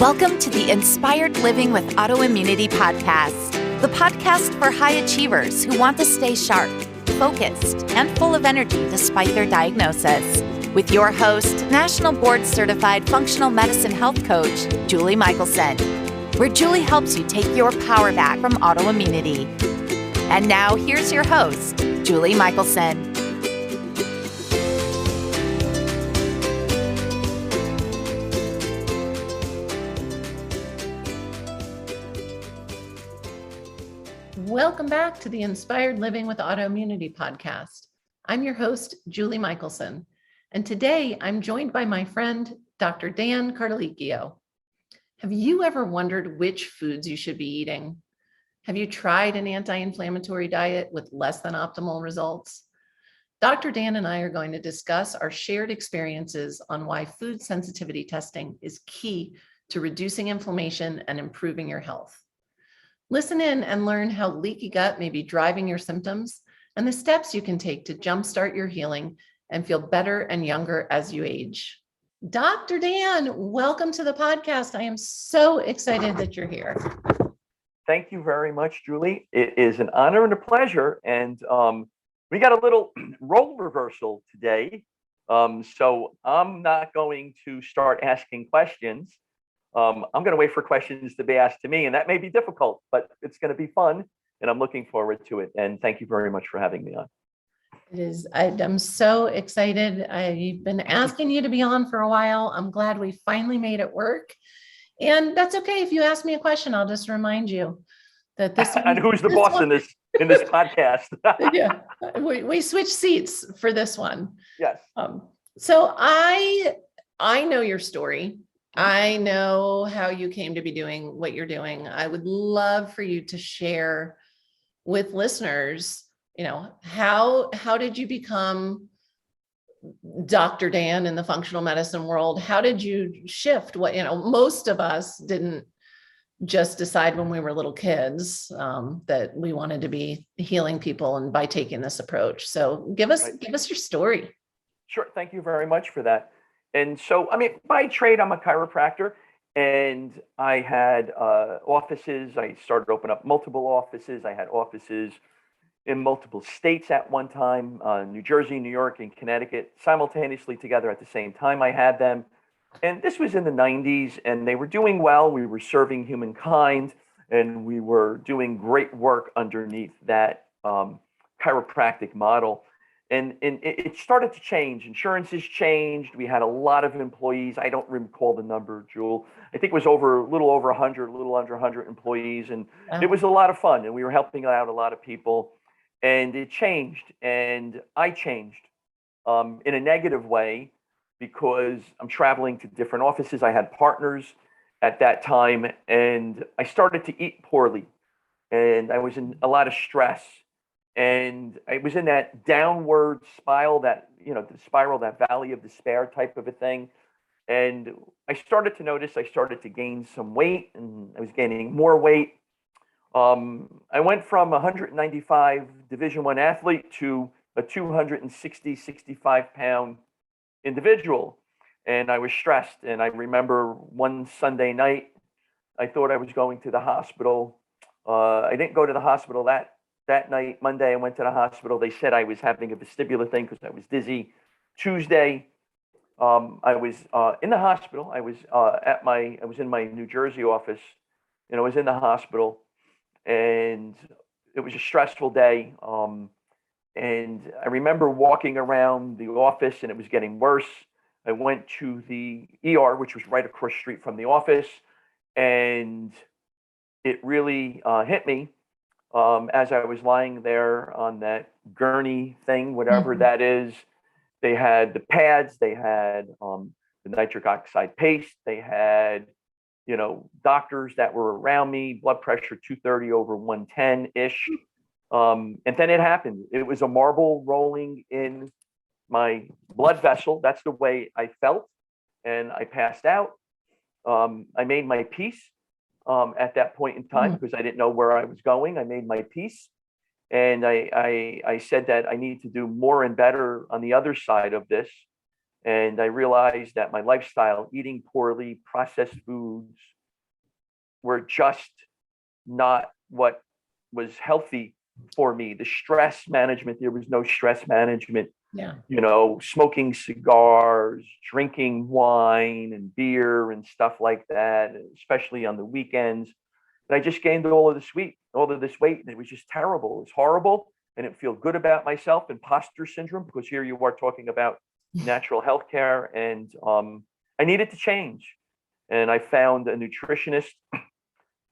Welcome to the Inspired Living with Autoimmunity podcast, the podcast for high achievers who want to stay sharp, focused, and full of energy despite their diagnosis. With your host, National Board Certified Functional Medicine Health Coach, Julie Michelson, where Julie helps you take your power back from autoimmunity. And now here's your host, Julie Michelson. Welcome back to the Inspired Living with Autoimmunity podcast. I'm your host, Julie Michelson, and today I'm joined by my friend, Dr. Dan Cardellichio. Have you ever wondered which foods you should be eating? Have you tried an anti-inflammatory diet with less than optimal results? Dr. Dan and I are going to discuss our shared experiences on why food sensitivity testing is key to reducing inflammation and improving your health. Listen in and learn how leaky gut may be driving your symptoms and the steps you can take to jumpstart your healing and feel better and younger as you age. Dr. Dan, welcome to the podcast. I am so excited that you're here. Thank you very much, Julie. It is an honor and a pleasure. And we got a little role reversal today. So I'm not going to start asking questions. I'm going to wait for questions to be asked to me, and that may be difficult, but it's going to be fun, and I'm looking forward to it. And thank you very much for having me on. It is. I'm so excited. I've been asking you to be on for a while. I'm glad we finally made it work. And that's okay. If you ask me a question, I'll just remind you that this and who's the boss in this podcast? Yeah, we switched seats for this one. Yes. So I know your story. I know how you came to be doing what you're doing. I would love for you to share with listeners, how did you become Dr. Dan in the functional medicine world? How did you shift? Most of us didn't just decide when we were little kids that we wanted to be healing people and by taking this approach. So give us your story. Sure. Thank you very much for that. And so, by trade, I'm a chiropractor, and I had offices. I started to open up multiple offices. I had offices in multiple states at one time, New Jersey, New York, and Connecticut, simultaneously together at the same time I had them. And this was in the 90s, and they were doing well. We were serving humankind, and we were doing great work underneath that chiropractic model. And it started to change. Insurances changed. We had a lot of employees. I don't recall the number, Jewel. I think it was a little over 100, a little under 100 employees. And It was a lot of fun. And we were helping out a lot of people. And it changed. And I changed in a negative way because I'm traveling to different offices. I had partners at that time. And I started to eat poorly. And I was in a lot of stress. And I was in that downward spiral, that valley of despair type of a thing. And I started to notice I started to gain some weight, and I was gaining more weight. I went from 195 Division I athlete to a 260, 65 pound individual. And I was stressed. And I remember one Sunday night, I thought I was going to the hospital. I didn't go to the hospital that night. Monday, I went to the hospital. They said I was having a vestibular thing because I was dizzy. Tuesday, I was in the hospital. I was in my New Jersey office, and I was in the hospital, and it was a stressful day. And I remember walking around the office, and it was getting worse. I went to the ER, which was right across the street from the office, and it really hit me. As I was lying there on that gurney thing, whatever that is. They had the pads, they had the nitric oxide paste, they had, doctors that were around me, blood pressure 230 over 110-ish. And then it happened. It was a marble rolling in my blood vessel. That's the way I felt. And I passed out. I made my peace. At that point in time, because I didn't know where I was going. I made my peace, and I said that I need to do more and better on the other side of this. And I realized that my lifestyle, eating poorly, processed foods, were just not what was healthy for me. The stress management, there was no stress management. Yeah. Smoking cigars, drinking wine and beer and stuff like that, especially on the weekends. And I just gained all of this weight, and it was just terrible. It was horrible. I didn't feel good about myself. Imposter syndrome, because here you are talking about natural health care, and I needed to change. And I found a nutritionist.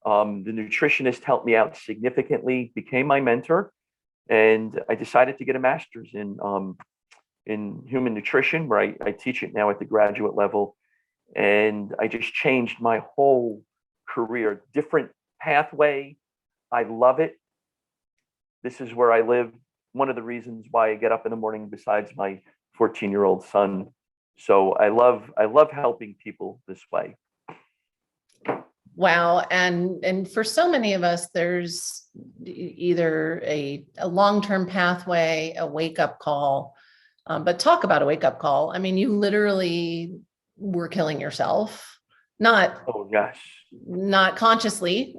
The nutritionist helped me out significantly, became my mentor, and I decided to get a master's in human nutrition, where I teach it now at the graduate level. And I just changed my whole career, different pathway. I love it. This is where I live. One of the reasons why I get up in the morning, besides my 14-year-old son. So I love helping people this way. Wow. And for so many of us, there's either a long-term pathway, a wake-up call. But talk about a wake-up call. I mean, you literally were killing yourself, not consciously.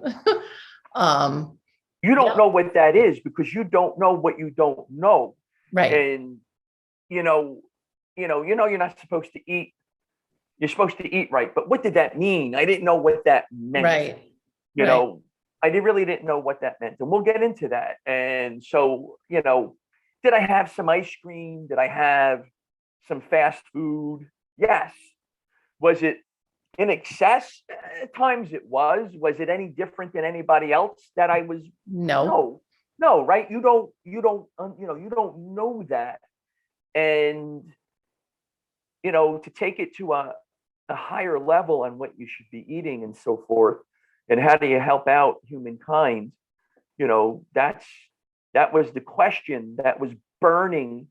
You don't know what that is, because you don't know what you don't know. Right. And you're not supposed to eat. You're supposed to eat right. But what did that mean? I didn't know what that meant. Right. I really didn't know what that meant. And we'll get into that. And so, did I have some ice cream? Did I have some fast food? Yes. Was it in excess? At times it was. Was it any different than anybody else that I was? No, right? You don't know that. And, to take it to a higher level on what you should be eating and so forth, and how do you help out humankind? That was the question that was burning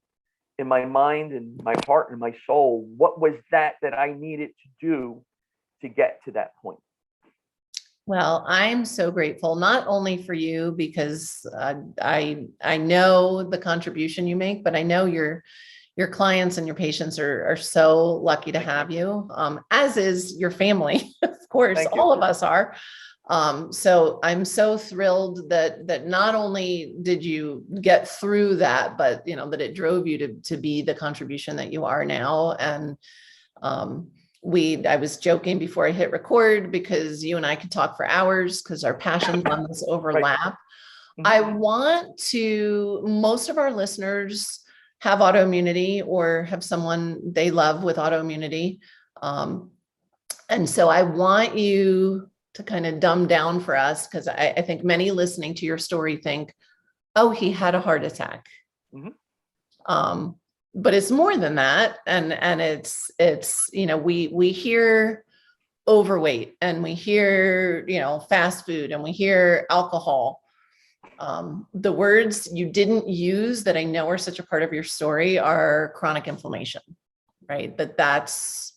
in my mind and my heart and my soul. What was that I needed to do to get to that point? Well, I'm so grateful, not only for you, because I know the contribution you make, but I know your clients and your patients are so lucky to have you, as is your family. Of course, all of us are. So I'm so thrilled that not only did you get through that, but that it drove you to be the contribution that you are now. And I was joking before I hit record, because you and I could talk for hours because our passions on this overlap. Right. Most of our listeners have autoimmunity or have someone they love with autoimmunity. And so I want you to kind of dumb down for us, because I think many listening to your story think, oh, he had a heart attack. Mm-hmm. But it's more than that. And it's, we hear overweight, and we hear, fast food, and we hear alcohol. The words you didn't use that I know are such a part of your story are chronic inflammation, right? That's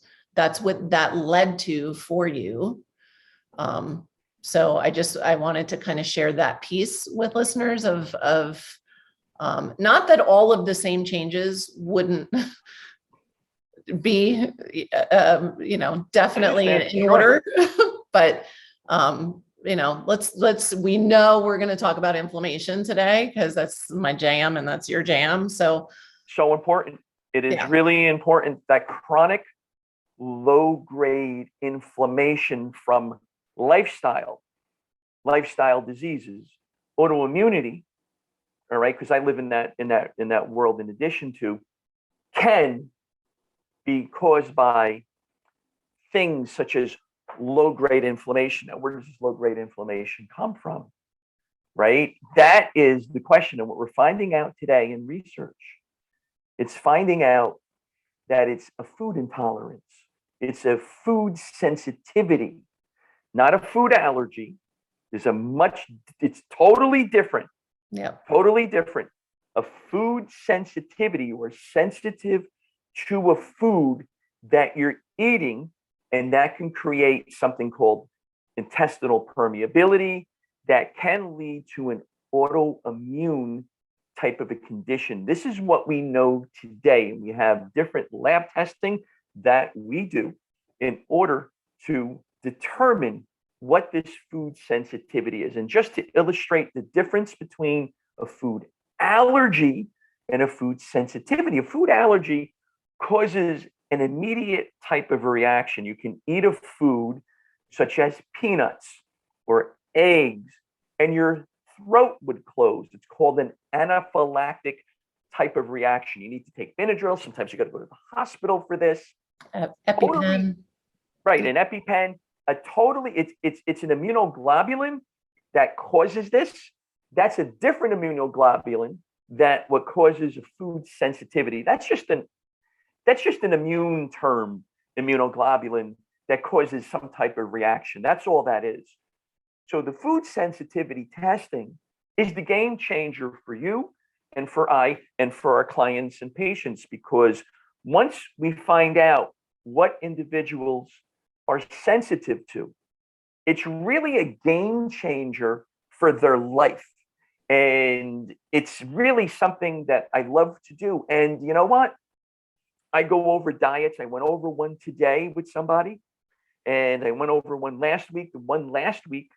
what that led to for you. So I wanted to kind of share that piece with listeners of not that all of the same changes wouldn't be, definitely in order, but, we know we're going to talk about inflammation today, because that's my jam and that's your jam. So important. It is really important that chronic low-grade inflammation from lifestyle diseases, autoimmunity, all right, because I live in that world, in addition to, can be caused by things such as low-grade inflammation. Now, where does this low-grade inflammation come from? Right? That is the question. And what we're finding out today in research, it's finding out that it's a food intolerance. It's a food sensitivity, not a food allergy. It's totally different. Yeah. Totally different. A food sensitivity, or sensitive to a food that you're eating, and that can create something called intestinal permeability that can lead to an autoimmune type of a condition. This is what we know today. We have different lab testing that we do in order to determine what this food sensitivity is. And just to illustrate the difference between a food allergy and a food sensitivity, a food allergy causes an immediate type of reaction. You can eat a food such as peanuts or eggs, and your throat would close. It's called an anaphylactic type of reaction. You need to take Benadryl. Sometimes you got to go to the hospital for this. EpiPen. Totally, right, an EpiPen. It's an immunoglobulin that causes this. That's a different immunoglobulin that what causes a food sensitivity. That's just an immune term, immunoglobulin, that causes some type of reaction. That's all that is. So the food sensitivity testing is the game changer for you and for our clients and patients, because once we find out what individuals are sensitive to, it's really a game changer for their life. And it's really something that I love to do. And you know what? I go over diets. I went over one today with somebody, and I went over one last week. The one last week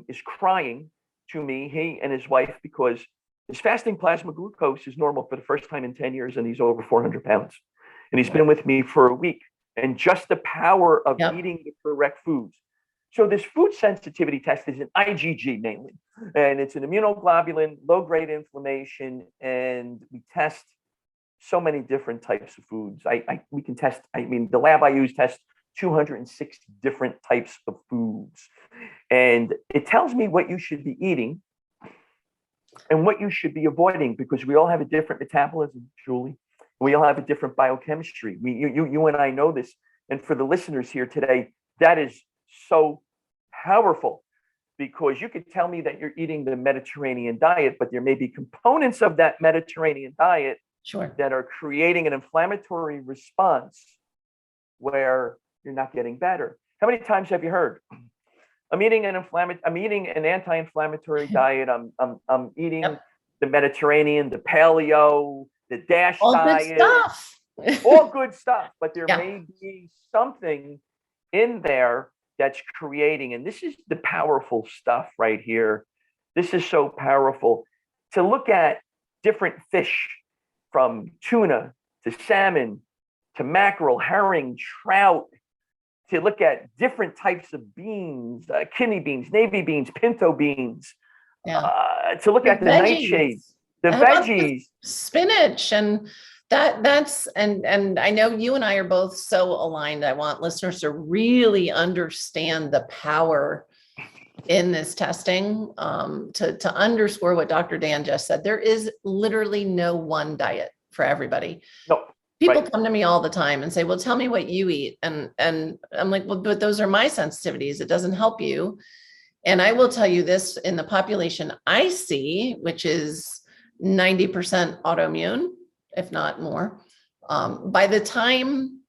is crying to me, he and his wife, because his fasting plasma glucose is normal for the first time in 10 years, and he's over 400 pounds. And he's been with me for a week. And just the power of eating the correct foods. So this food sensitivity test is an IgG mainly, and it's an immunoglobulin, low-grade inflammation, and we test so many different types of foods. We can test, the lab I use tests 260 different types of foods. And it tells me what you should be eating and what you should be avoiding, because we all have a different metabolism, Julie. We all have a different biochemistry. You and I know this. And for the listeners here today, that is so powerful, because you could tell me that you're eating the Mediterranean diet, but there may be components of that Mediterranean diet that are creating an inflammatory response where you're not getting better. How many times have you heard, I'm eating an anti-inflammatory diet. I'm eating the Mediterranean, the paleo, the DASH diet, all good stuff. But there may be something in there that's creating, and this is the powerful stuff right here. This is so powerful to look at different fish, from tuna to salmon to mackerel, herring, trout, to look at different types of beans, kidney beans, navy beans, pinto beans, to look at the nightshades, the veggies, spinach, and that's and I know you and I are both so aligned. I want listeners to really understand the power in this testing, to underscore what Dr. Dan just said. There is literally no one diet for everybody. No. People come to me all the time and say, well, tell me what you eat. And I'm like, well, but those are my sensitivities. It doesn't help you. And I will tell you this, in the population I see, which is 90% autoimmune, if not more, by the time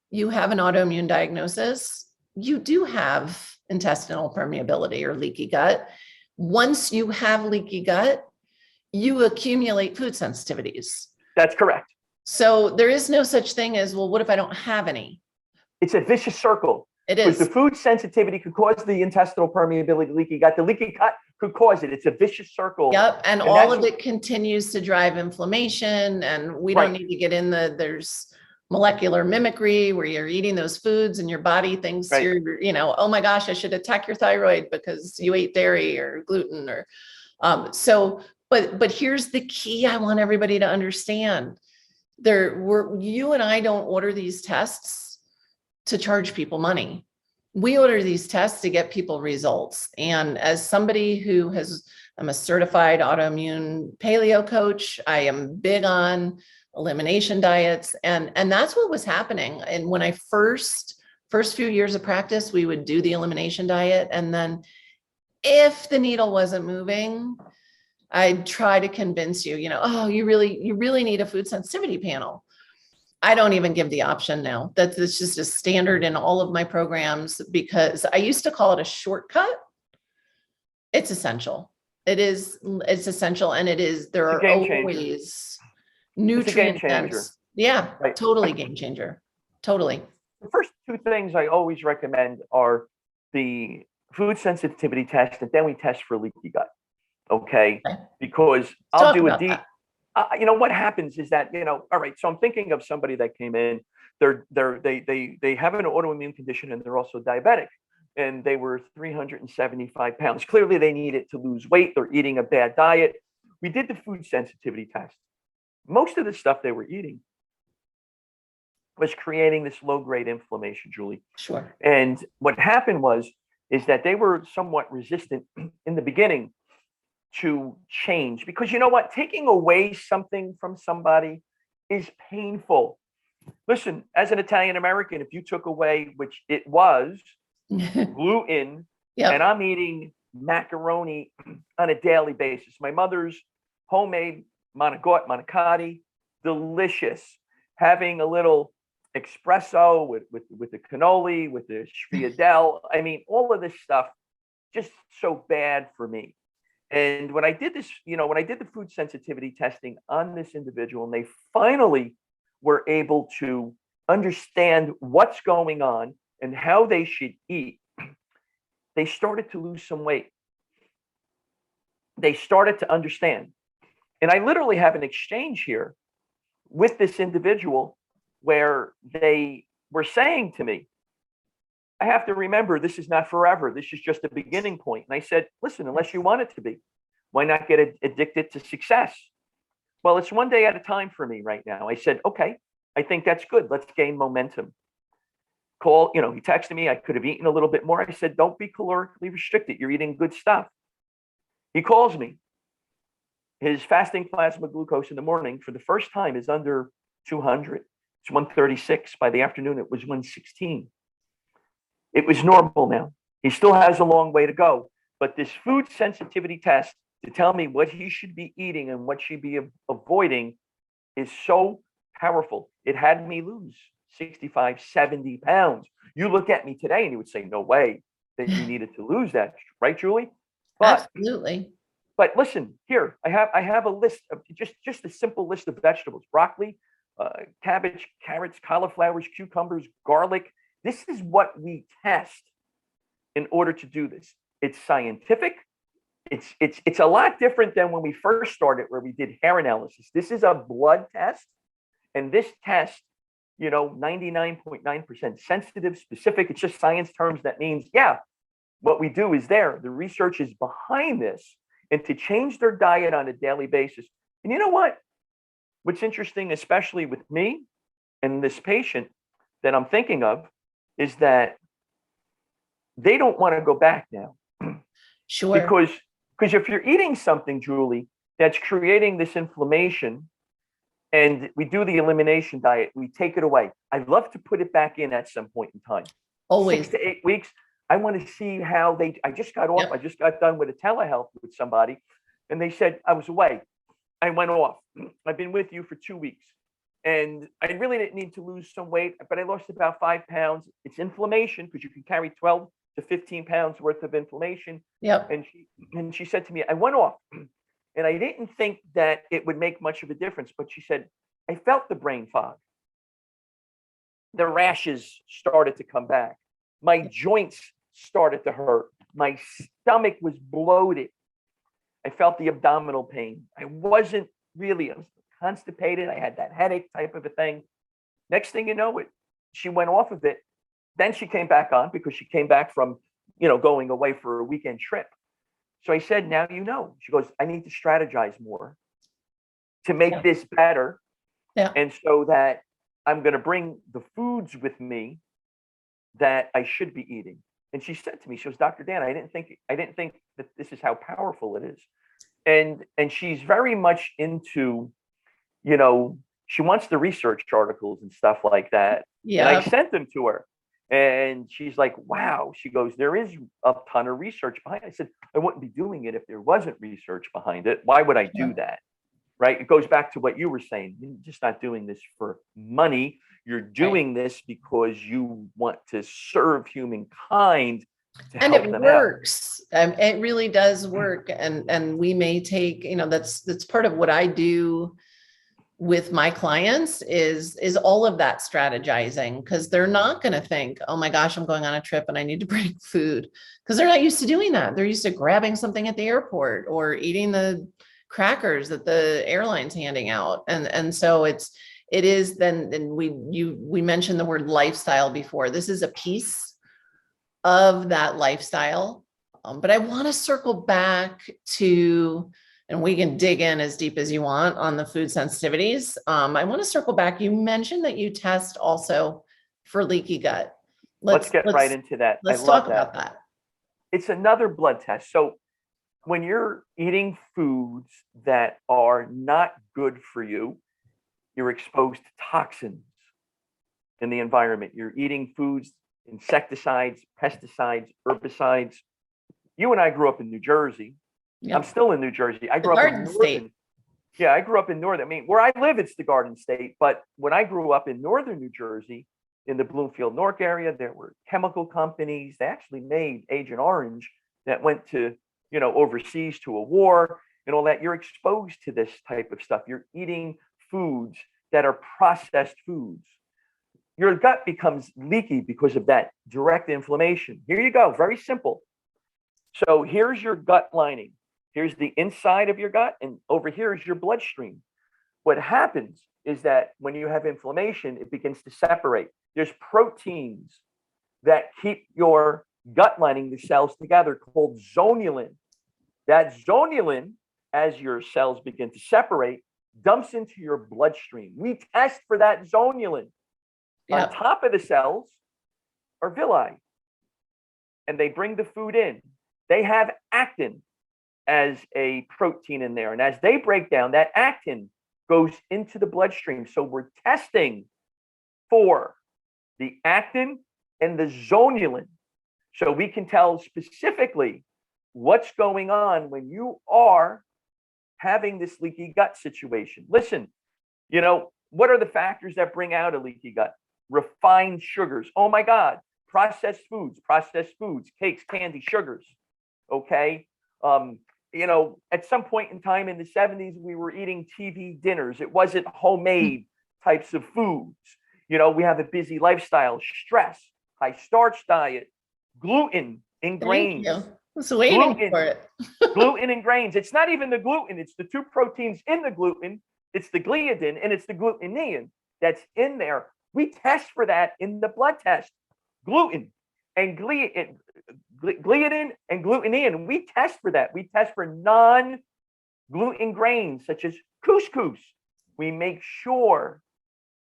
you have an autoimmune diagnosis, you do have intestinal permeability or leaky gut. Once you have leaky gut, you accumulate food sensitivities. That's correct. So there is no such thing as, well, what if I don't have any? It's a vicious circle. It is. Because the food sensitivity could cause the intestinal permeability, leaky gut. The leaky gut could cause it. It's a vicious circle. Yep. And all of it continues to drive inflammation. And we don't need to get in there's molecular mimicry where you're eating those foods and your body thinks you're, oh my gosh, I should attack your thyroid because you ate dairy or gluten or, but here's the key I want everybody to understand. You and I don't order these tests to charge people money. We order these tests to get people results. And as somebody I'm a certified autoimmune paleo coach, I am big on elimination diets. And that's what was happening. And when I first few years of practice, we would do the elimination diet. And then if the needle wasn't moving, I'd try to convince you, you really need a food sensitivity panel. I don't even give the option now. That's just a standard in all of my programs, because I used to call it a shortcut. It's essential. It's essential. And there are always nutrient dense. Yeah, totally game changer. Totally. The first two things I always recommend are the food sensitivity test, and then we test for leaky gut. Okay. Okay. Because Let's I'll talk do a about deep, that. what happens is that, all right, so I'm thinking of somebody that came in, they have an autoimmune condition and they're also diabetic, and they were 375 pounds. Clearly they needed to lose weight. They're eating a bad diet. We did the food sensitivity test. Most of the stuff they were eating was creating this low-grade inflammation, Julie. Sure. And what happened is that they were somewhat resistant in the beginning to change, because you know what? Taking away something from somebody is painful. Listen, as an Italian American, if you took away, which it was, gluten, Yep. and I'm eating macaroni on a daily basis. My mother's homemade manicotti, delicious. Having a little espresso with the cannoli, with the sfriadelle. I mean, all of this stuff, just so bad for me. And when I did this, when I did the food sensitivity testing on this individual, and they finally were able to understand what's going on and how they should eat, they started to lose some weight. They started to understand. And I literally have an exchange here with this individual where they were saying to me, I have to remember, this is not forever. This is just a beginning point. And I said, listen, unless you want it to be, why not get addicted to success? Well, it's one day at a time for me right now. I said, okay, I think that's good. Let's gain momentum. He texted me. I could have eaten a little bit more. I said, don't be calorically restricted. You're eating good stuff. He calls me. His fasting plasma glucose in the morning for the first time is under 200. It's 136. By the afternoon, it was 116. It was normal now. He still has a long way to go. But this food sensitivity test to tell me what he should be eating and what should be avoiding is so powerful. It had me lose 65, 70 pounds. You look at me today and you would say, no way that you needed to lose that, right, Julie? But, absolutely. But listen, here, I have a list of just a simple list of vegetables: broccoli, cabbage, carrots, cauliflowers, cucumbers, garlic. This is what we test in order to do this. It's scientific. It's a lot different than when we first started, where we did hair analysis. This is a blood test, and this test, 99.9% sensitive, specific. It's just science terms. That means, yeah, what we do is there. The research is behind this, and to change their diet on a daily basis. And you know what? What's interesting, especially with me and this patient that I'm thinking of, is that they don't want to go back now. Sure. Because if you're eating something, Julie, that's creating this inflammation, and we do the elimination diet, we take it away. I'd love to put it back in at some point in time. Always. 6 to 8 weeks. I want to see how I just got off. Yep. I just got done with a telehealth with somebody, and they said I was away. I went off. I've been with you for 2 weeks, and I really didn't need to lose some weight, but I lost about 5 pounds. It's inflammation, because you can carry 12 to 15 pounds worth of inflammation. Yep. And she said to me, I went off, and I didn't think that it would make much of a difference, but she said, I felt the brain fog. The rashes started to come back. My joints started to hurt. My stomach was bloated. I felt the abdominal pain. I was constipated. I had that headache type of a thing. Next thing you know, she went off of it. Then she came back on, because she came back from, going away for a weekend trip. So I said, now you know. She goes, I need to strategize more to make this better. Yeah. And so that I'm going to bring the foods with me that I should be eating. And she said to me, she goes, Dr. Dan, I didn't think that this is how powerful it is. And she's very much into, she wants the research articles and stuff like that. Yeah. And I sent them to her. And she's like, wow. She goes, there is a ton of research behind it. I said, I wouldn't be doing it if there wasn't research behind it. Why would I do that? Right? It goes back to what you were saying. You're just not doing this for money. You're doing this because you want to serve humankind. And it works. It really does work. And we may take, that's part of what I do with my clients is all of that strategizing, because they're not going to think, oh my gosh, I'm going on a trip and I need to bring food, because they're not used to doing that. They're used to grabbing something at the airport or eating the crackers that the airline's handing out. And so it is then, and we mentioned the word lifestyle before. This is a piece of that lifestyle. But I want to circle back to, and we can dig in as deep as you want on the food sensitivities. I want to circle back. You mentioned that you test also for leaky gut. Let's get right into that. Let's talk about that. It's another blood test. So when you're eating foods that are not good for you, you're exposed to toxins in the environment. You're eating foods, insecticides, pesticides, herbicides. You and I grew up in New Jersey. Yep. I'm still in New Jersey. I grew up in Northern State. Yeah, I grew up in Northern. I mean, where I live, it's the Garden State. But when I grew up in Northern New Jersey, in the Bloomfield, Newark area, there were chemical companies. They actually made Agent Orange that went to, overseas to a war and all that. You're exposed to this type of stuff. You're eating foods that are processed foods. Your gut becomes leaky because of that direct inflammation. Here you go. Very simple. So here's your gut lining. Here's the inside of your gut, and over here is your bloodstream. What happens is that when you have inflammation, it begins to separate. There's proteins that keep your gut lining, the cells together, called zonulin. That zonulin, as your cells begin to separate, dumps into your bloodstream. We test for that zonulin. Yep. On top of the cells are villi, and they bring the food in. They have actin as a protein in there. And as they break down, that actin goes into the bloodstream. So we're testing for the actin and the zonulin. So we can tell specifically what's going on when you are having this leaky gut situation. Listen, what are the factors that bring out a leaky gut? Refined sugars. Oh my God. Processed foods, cakes, candy, sugars. Okay. At some point in time in the 70s, we were eating TV dinners. It wasn't homemade types of foods. We have a busy lifestyle, stress, high starch diet, gluten in grains. Thank you. I was waiting for it. Gluten in grains. It's not even the gluten. It's the two proteins in the gluten. It's the gliadin and it's the glutenin that's in there. We test for that in the blood test. Gluten and gliadin and glutenin. We test for that. We test for non-gluten grains such as couscous. We make sure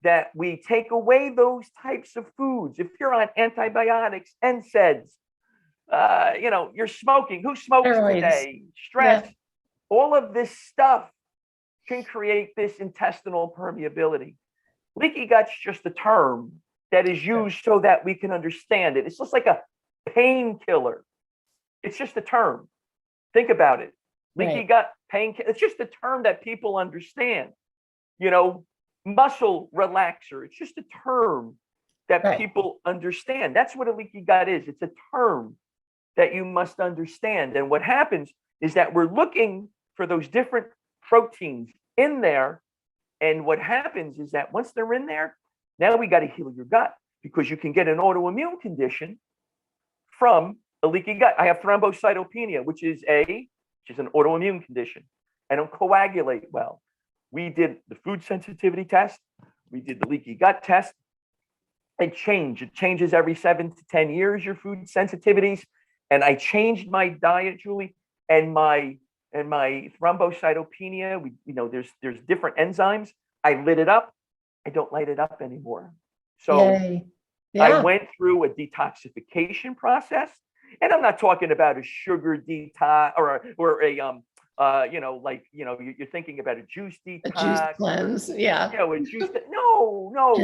that we take away those types of foods. If you're on antibiotics, NSAIDs, you're smoking. Who smokes today? Stress. Yeah. All of this stuff can create this intestinal permeability. Leaky gut's just a term that is used so that we can understand it. It's just like a painkiller. It's just a term. Think about it. Leaky gut, painkiller. It's just a term that people understand. Muscle relaxer. It's just a term that people understand. That's what a leaky gut is. It's a term that you must understand. And what happens is that we're looking for those different proteins in there. And what happens is that once they're in there, now we got to heal your gut, because you can get an autoimmune condition from a leaky gut. I have thrombocytopenia, which is an autoimmune condition. I don't coagulate well. We did the food sensitivity test. We did the leaky gut test. It changes every 7 to 10 years, your food sensitivities. And I changed my diet, Julie, and my thrombocytopenia. There's different enzymes. I lit it up. I don't light it up anymore. So I went through a detoxification process, and I'm not talking about a sugar detox or you're thinking about a juice detox, a juice cleanse. Yeah. A juice. No.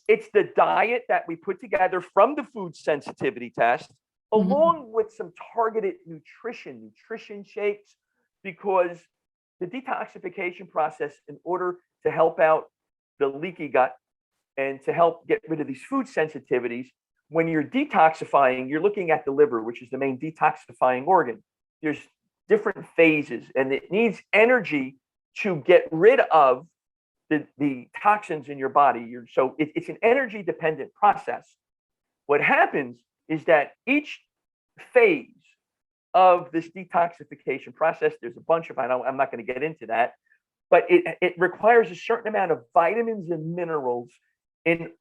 It's the diet that we put together from the food sensitivity test, along with some targeted nutrition shakes, because the detoxification process, in order to help out the leaky gut and to help get rid of these food sensitivities, when you're detoxifying, you're looking at the liver, which is the main detoxifying organ. There's different phases, and it needs energy to get rid of the toxins in your body. It's an energy dependent process. What happens is that each phase of this detoxification process, there's a bunch of, I'm not going to get into that, but it requires a certain amount of vitamins and minerals in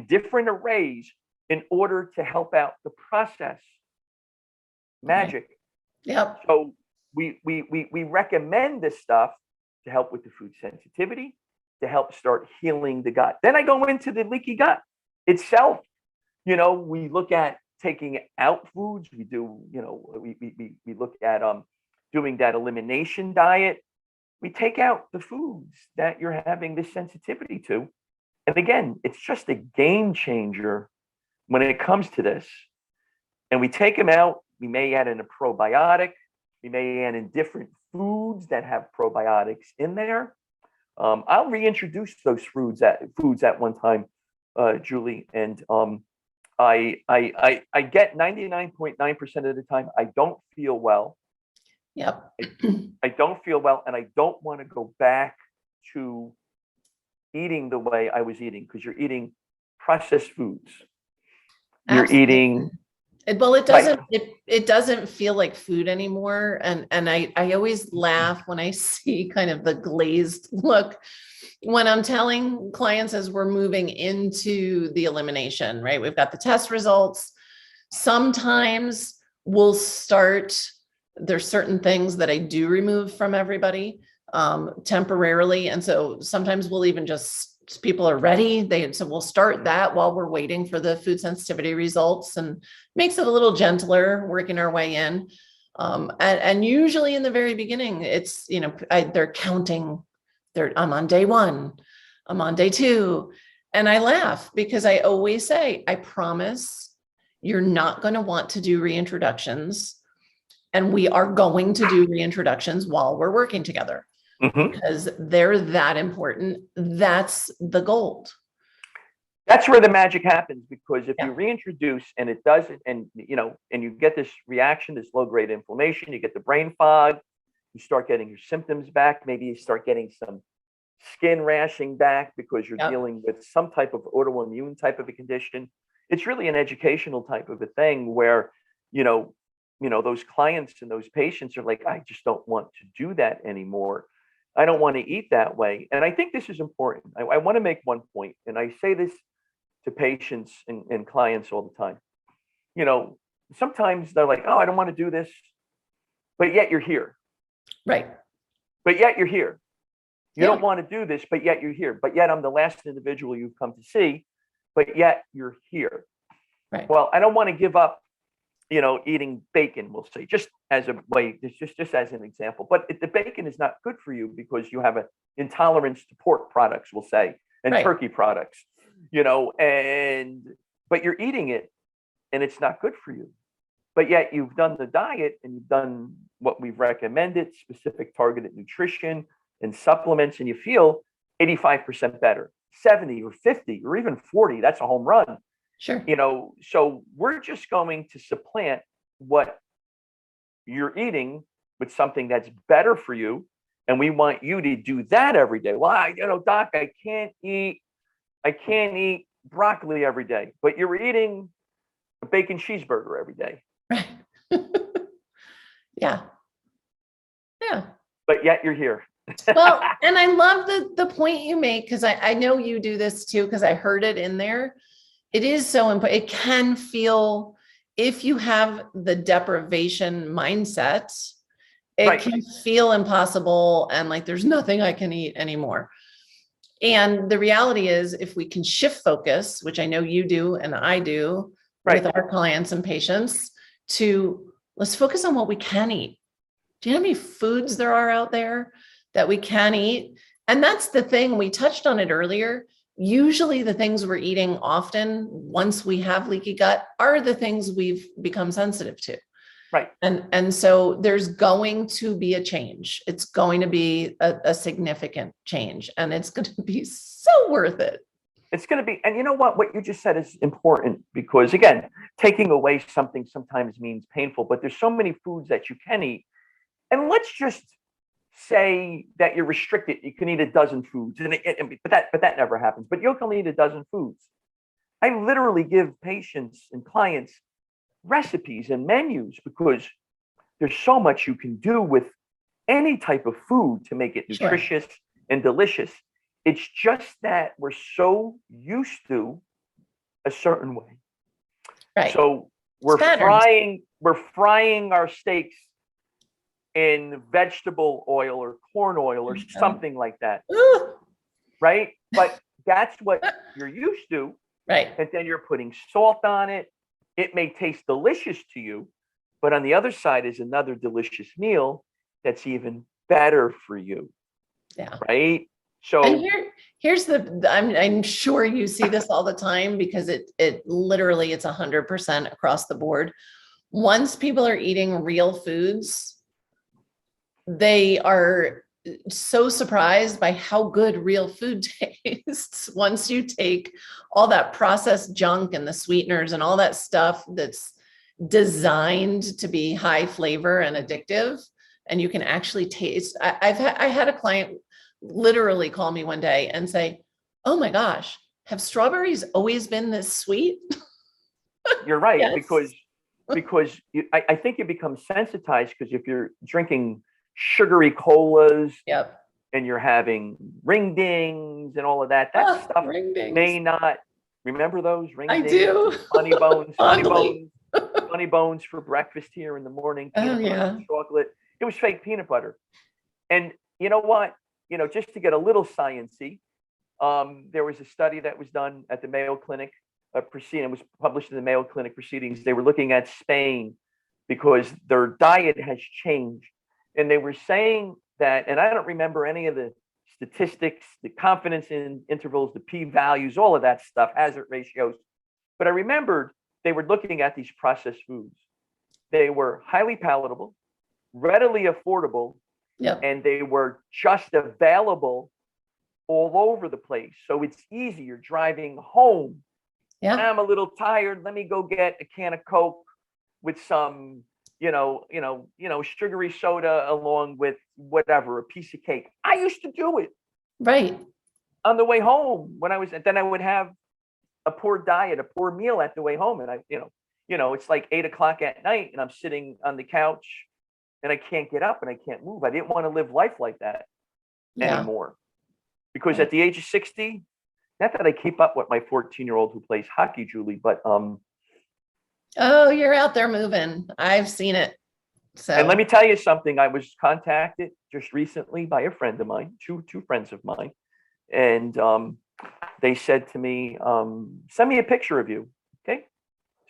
different arrays in order to help out the process. Magic. Yep. So we recommend this stuff to help with the food sensitivity, to help start healing the gut. Then I go into the leaky gut itself. We look at taking out foods. We do, we look at doing that elimination diet. We take out the foods that you're having this sensitivity to. And again, it's just a game changer when it comes to this. And we take them out. We may add in a probiotic. We may add in different foods that have probiotics in there. I'll reintroduce those foods at one time, Julie, and I get 99.9% of the time I don't feel well. Yep. I don't feel well, and I don't want to go back to eating the way I was eating, because you're eating processed foods. You're Absolutely. eating. Well, it doesn't. It doesn't feel like food anymore, and I always laugh when I see kind of the glazed look when I'm telling clients as we're moving into the elimination. Right, we've got the test results. Sometimes we'll start. There's certain things that I do remove from everybody temporarily, and so sometimes we'll even just. People are ready. So we'll start that while we're waiting for the food sensitivity results, and makes it a little gentler working our way in. And usually in the very beginning, it's, they're counting, I'm on day 1, I'm on day 2. And I laugh because I always say, I promise you're not going to want to do reintroductions. And we are going to do reintroductions while we're working together. Because they're that important. That's the gold. That's where the magic happens, because if you reintroduce and it doesn't, and you get this reaction, this low-grade inflammation, you get the brain fog, you start getting your symptoms back. Maybe you start getting some skin rashing back because you're dealing with some type of autoimmune type of a condition. It's really an educational type of a thing where, those clients and those patients are like, I just don't want to do that anymore. I don't want to eat that way. And I think this is important. I want to make one point, and I say this to patients and clients all the time. Sometimes they're like, oh, I don't want to do this, but yet you're here. Right. But yet you're here. You don't want to do this, but yet you're here. But yet I'm the last individual you've come to see, but yet you're here. Right. Well, I don't want to give up, eating bacon, we'll say, just as a way, just as an example. But the bacon is not good for you because you have an intolerance to pork products, we'll say, and turkey products, but you're eating it and it's not good for you. But yet you've done the diet and you've done what we've recommended, specific targeted nutrition and supplements, and you feel 85% better, 70 or 50 or even 40. That's a home run. Sure. So we're just going to supplant what you're eating with something that's better for you. And we want you to do that every day. Well, doc, I can't eat broccoli every day, but you're eating a bacon cheeseburger every day. Right. Yeah. But yet you're here. Well, and I love the point you make, because I know you do this too, because I heard it in there. It is so important. It can feel, if you have the deprivation mindset, it can feel impossible and like there's nothing I can eat anymore. And the reality is, if we can shift focus, which I know you do and I do with our clients and patients, to let's focus on what we can eat. Do you know how many foods there are out there that we can eat? And that's the thing, we touched on it earlier. Usually the things we're eating often, once we have leaky gut, are the things we've become sensitive to. Right. And so there's going to be a change. It's going to be a significant change, and it's going to be so worth it. It's going to be, and you know what you just said is important, because again, taking away something sometimes means painful, but there's so many foods that you can eat. And let's just say that you're restricted. You can eat a dozen foods, but that never happens. But you can only eat a dozen foods. I literally give patients and clients recipes and menus because there's so much you can do with any type of food to make it nutritious and delicious. It's just that we're so used to a certain way. Right. So we're frying our steaks in vegetable oil or corn oil or something like that. Right? But that's what you're used to. Right. And then you're putting salt on it. It may taste delicious to you, but on the other side is another delicious meal that's even better for you. Yeah. Right? So and here's I'm sure you see this all the time because it literally it's 100% across the board. Once people are eating real foods, they are so surprised by how good real food tastes once you take all that processed junk and the sweeteners and all that stuff that's designed to be high flavor and addictive, and you can actually taste. I had a client literally call me one day and say, "Oh my gosh, have strawberries always been this sweet?" You're right. Yes. because I think you become sensitized because if you're drinking sugary colas and you're having ring dings and all of that stuff may not remember those ring dings. I do. Funny bones for breakfast here in the morning. Peanut butter, chocolate. It was fake peanut butter. And you know what? Just to get a little sciencey, there was a study that was done at the Mayo Clinic proceeding. It was published in the Mayo Clinic proceedings. They were looking at Spain because their diet has changed. And they were saying that, and I don't remember any of the statistics, the confidence in intervals, the p-values, all of that stuff, hazard ratios. But I remembered they were looking at these processed foods. They were highly palatable, readily affordable, and they were just available all over the place. So it's easy. You're driving home. I'm a little tired. Let me go get a can of Coke with some sugary soda along with whatever, a piece of cake. I used to do it. Right. On the way home then I would have a poor diet, a poor meal at the way home. And it's like 8:00 at night and I'm sitting on the couch and I can't get up and I can't move. I didn't want to live life like that anymore. Because at the age of 60, not that I keep up with my 14-year-old who plays hockey, Julie, but oh, you're out there moving. I've seen it. So. And let me tell you something. I was contacted just recently by a friend of mine, two friends of mine, and they said to me, "Send me a picture of you." Okay,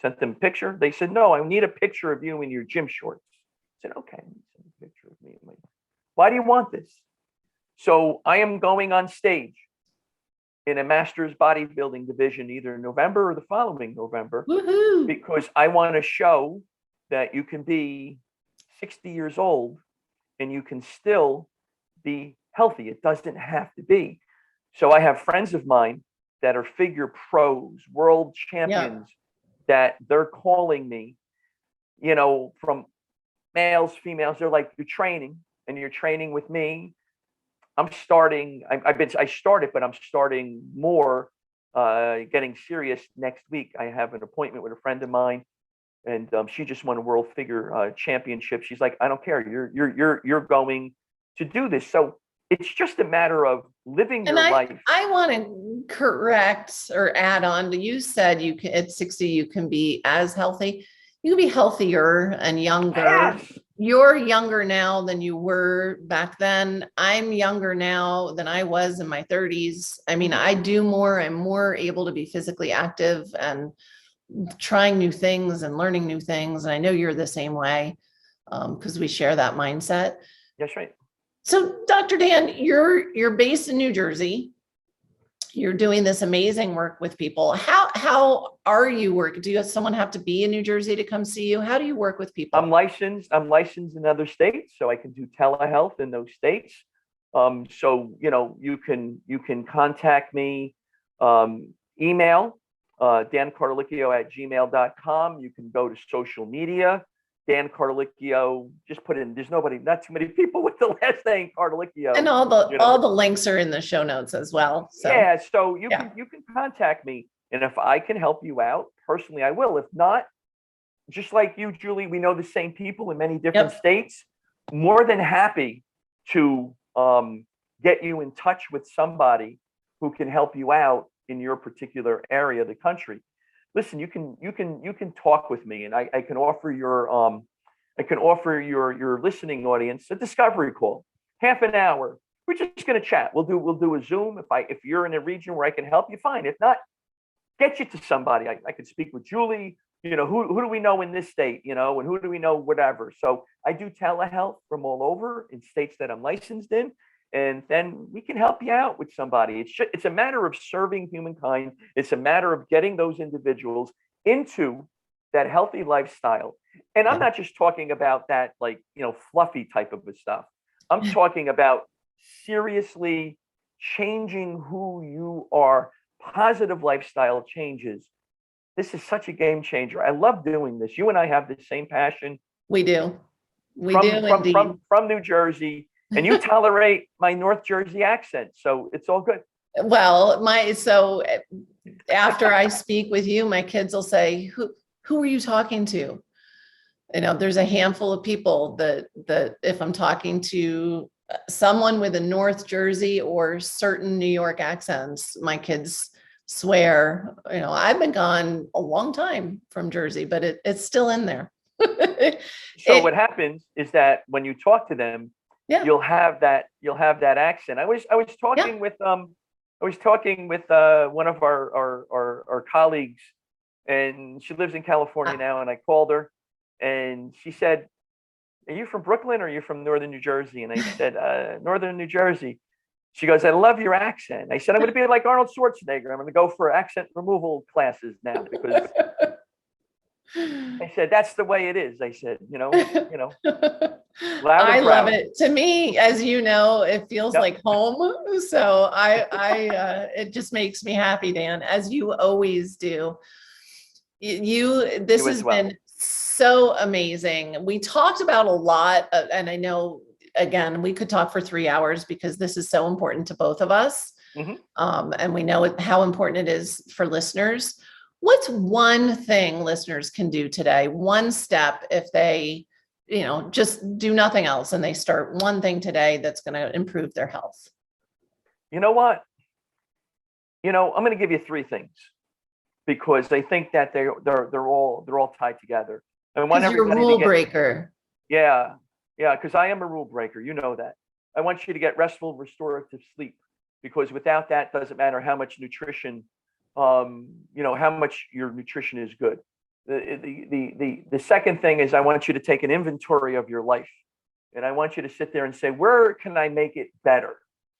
sent them a picture. They said, "No, I need a picture of you in your gym shorts." I said, "Okay, send a picture of me." Why do you want this? So I am going on stage in a master's bodybuilding division, either in November or the following November, because I want to show that you can be 60 years old and you can still be healthy. It doesn't have to be. So I have friends of mine that are figure pros, world champions, that they're calling me, from males, females. They're like, "You're training and you're training with me. I'm starting, I started, but I'm starting more, getting serious next week. I have an appointment with a friend of mine and she just won a world figure championship. She's like, "I don't care. You're going to do this." So it's just a matter of living your life. I want to correct or add on to, you said you can, at 60, you can be as healthy. You can be healthier and younger. Yes. You're younger now than you were back then. I'm younger now than I was in my 30s. I mean, I do more. I'm more able to be physically active and trying new things and learning new things. And I know you're the same way because we share that mindset. That's right. So, Dr. Dan, you're based in New Jersey. You're doing this amazing work with people. How are you working? Do someone have to be in New Jersey to come see you? How do you work with people? I'm licensed in other states, so I can do telehealth in those states. So you can contact me, email Dan Cardellichio at gmail.com. You can go to social media. Dan Cardellichio, just put in, there's not too many people with the last name Cardellichio. And all the links are in the show notes as well. So yeah, so you can contact me, and if I can help you out personally, I will. If not, just like you, Julie, we know the same people in many different states. More than happy to get you in touch with somebody who can help you out in your particular area of the country. Listen, you can talk with me, and I can offer your listening audience a discovery call, half an hour. We're just going to chat. We'll do a Zoom. If you're in a region where I can help you, fine. If not, get you to somebody. I could speak with Julie. Who do we know in this state? And who do we know, whatever. So I do telehealth from all over in states that I'm licensed in. And then we can help you out with somebody. It's a matter of serving humankind. It's a matter of getting those individuals into that healthy lifestyle. And I'm not just talking about that, fluffy type of stuff. I'm talking about seriously changing who you are, positive lifestyle changes. This is such a game changer. I love doing this. You and I have the same passion. We do. From New Jersey. And you tolerate my North Jersey accent, so it's all good. Well, so after I speak with you, my kids will say, who are you talking to? There's a handful of people that if I'm talking to someone with a North Jersey or certain New York accents, my kids swear, I've been gone a long time from Jersey, but it's still in there. So what happens is that when you talk to them, you'll have that accent. I was talking with one of our colleagues, and she lives in California now, and I called her and she said, "Are you from Brooklyn or are you from Northern New Jersey?" And I said, "Northern New Jersey." She goes, "I love your accent." I said, "I'm going to be like Arnold Schwarzenegger. I'm going to go for accent removal classes now because." I said, "That's the way it is." I said, I love it. To me, as you know, it feels like home. So it just makes me happy, Dan, as you always do. This has been so amazing. We talked about a lot, and I know, again, we could talk for 3 hours because this is so important to both of us. And we know how important it is for listeners. What's one thing listeners can do today? One step if they, just do nothing else and they start one thing today that's going to improve their health. You know what? I'm going to give you 3 things because I think that they're all tied together. And because you're a rule breaker. Yeah, because I am a rule breaker. You know that. I want you to get restful, restorative sleep because without that, doesn't matter how much nutrition. How much your nutrition is good. The second thing is I want you to take an inventory of your life, and I want you to sit there and say, where can I make it better,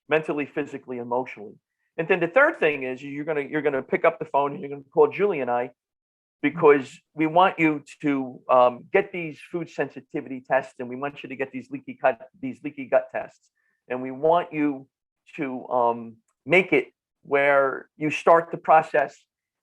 mentally, physically, emotionally? And then the third thing is you're gonna pick up the phone and you're gonna call Julie and I, because we want you to get these food sensitivity tests, and we want you to get these leaky gut tests, and we want you to make it where you start the process.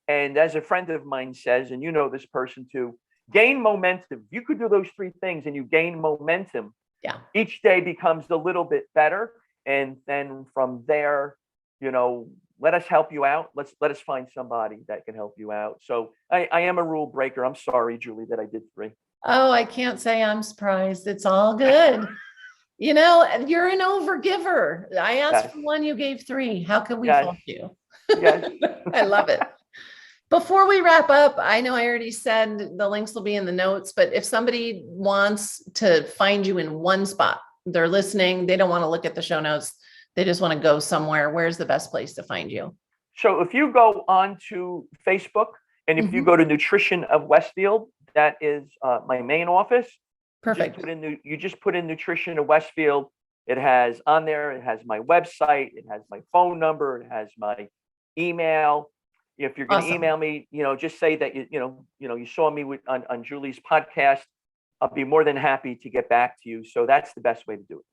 And as a friend of mine says, and you know this person too, gain momentum. You could do those 3 things and you gain momentum. Yeah. Each day becomes a little bit better. And then from there, let us help you out. Let us find somebody that can help you out. So I am a rule breaker. I'm sorry, Julie, that I did 3. Oh, I can't say I'm surprised. It's all good. You're an overgiver. I asked for 1, you gave 3. How can we fault you? Yes. I love it. Before we wrap up, I know I already said the links will be in the notes, but if somebody wants to find you in one spot, they're listening, they don't want to look at the show notes, they just want to go somewhere, where's the best place to find you? So if you go on to Facebook, and if you go to Nutrition of Westfield, that is my main office. Perfect. You just put in Nutrition of Westfield. It has on there, it has my website, it has my phone number, it has my email. If you're going to email me, just say that you saw me on Julie's podcast. I'll be more than happy to get back to you. So that's the best way to do it.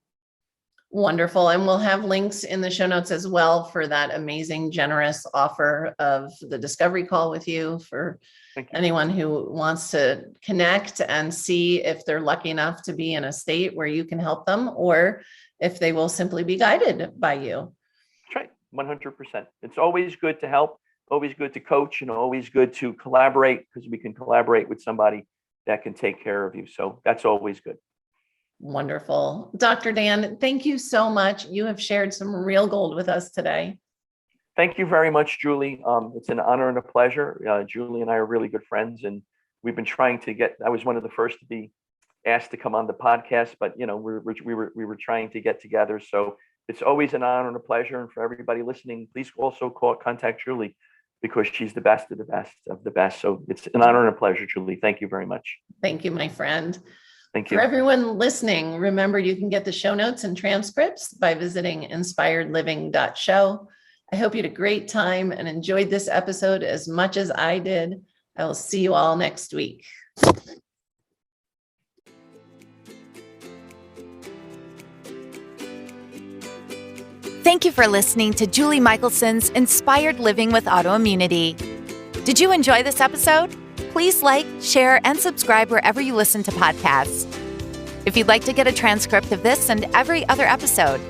Wonderful. And we'll have links in the show notes as well for that amazing, generous offer of the discovery call with you for anyone who wants to connect and see if they're lucky enough to be in a state where you can help them, or if they will simply be guided by you. That's right. 100%. It's always good to help, always good to coach, and always good to collaborate, because we can collaborate with somebody that can take care of you. So that's always good. Wonderful. Dr. Dan, thank you so much. You have shared some real gold with us today. Thank you very much, Julie. It's an honor and a pleasure. Julie and I are really good friends, and we've been trying to I was one of the first to be asked to come on the podcast, but we were trying to get together. So it's always an honor and a pleasure. And for everybody listening, please also contact Julie, because she's the best of the best of the best. So it's an honor and a pleasure, Julie. Thank you very much. Thank you, my friend. Thank you. For everyone listening, remember you can get the show notes and transcripts by visiting inspiredliving.show. I hope you had a great time and enjoyed this episode as much as I did. I will see you all next week. Thank you for listening to Julie Michelson's Inspired Living with Autoimmunity. Did you enjoy this episode? Please like, share, and subscribe wherever you listen to podcasts. If you'd like to get a transcript of this and every other episode,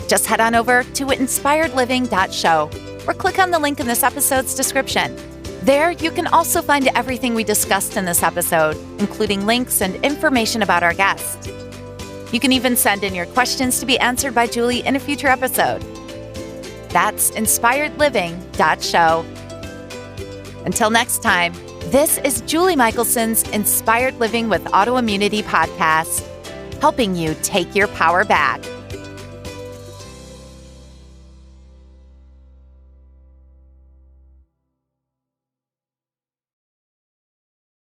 just head on over to inspiredliving.show or click on the link in this episode's description. There, you can also find everything we discussed in this episode, including links and information about our guest. You can even send in your questions to be answered by Julie in a future episode. That's inspiredliving.show. Until next time, this is Julie Michelson's Inspired Living with Autoimmunity podcast, helping you take your power back.